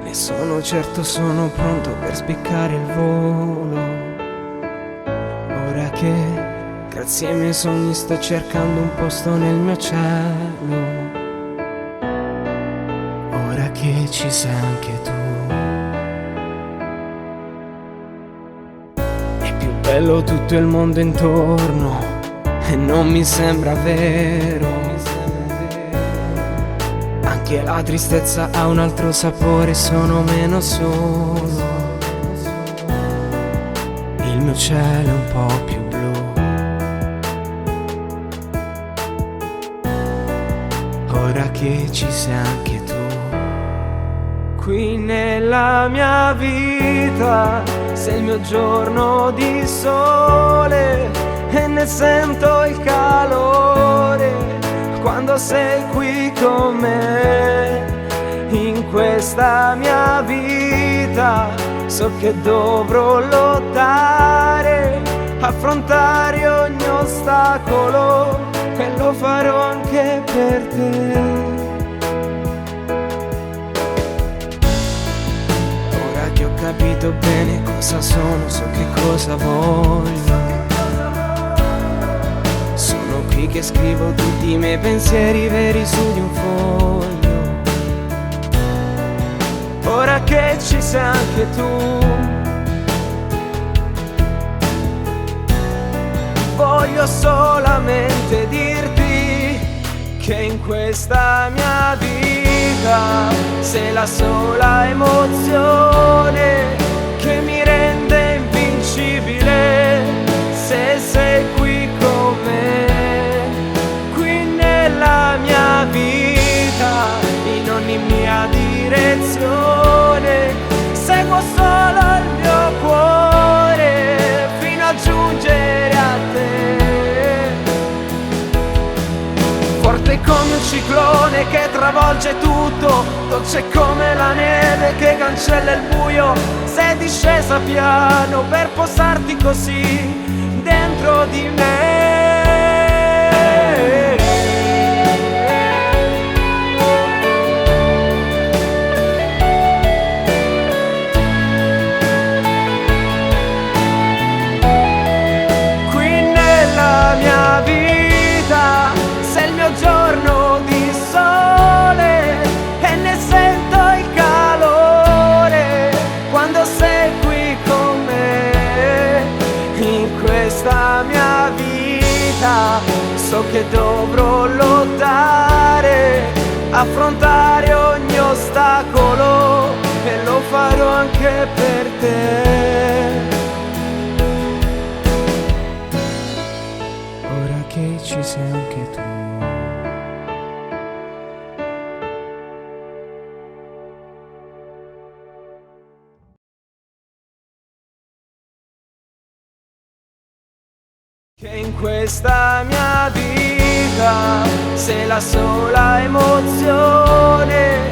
Ne sono certo, sono pronto per spiccare il volo. Ora che, grazie ai miei sogni, sto cercando un posto nel mio cielo. Ora che ci sei anche tu. È più bello tutto il mondo intorno e non mi sembra vero. Anche la tristezza ha un altro sapore, sono meno solo. Il mio cielo è un po' più blu. Ora che ci sei anche tu. Qui nella mia vita sei il mio giorno di sole e ne sento il calore quando sei qui con me. In questa mia vita so che dovrò lottare, affrontare ogni ostacolo e lo farò anche per te. Ora che ho capito bene cosa sono, so che cosa voglio. Sono qui che scrivo tutti i miei pensieri veri su di un foglio. Ora che ci sei anche tu, voglio solamente dirti che in questa mia vita sei la sola emozione che mi rende invincibile. Se sei qui con me, qui nella mia vita, in ogni mia direzione, seguo solo il mio cuore fino a giungere a te. Forte come un ciclone che travolge tutto, dolce come la neve che cancella il buio. Sei discesa piano per posarti così dentro di me. Qui nella mia vita sei il mio giorno di sole e ne sento il calore quando sei qui con me. In questa mia vita so che dovrò lottare, affrontare ogni ostacolo e lo farò anche per te. Ora che ci sei anche tu. Che in questa mia vita sei la sola emozione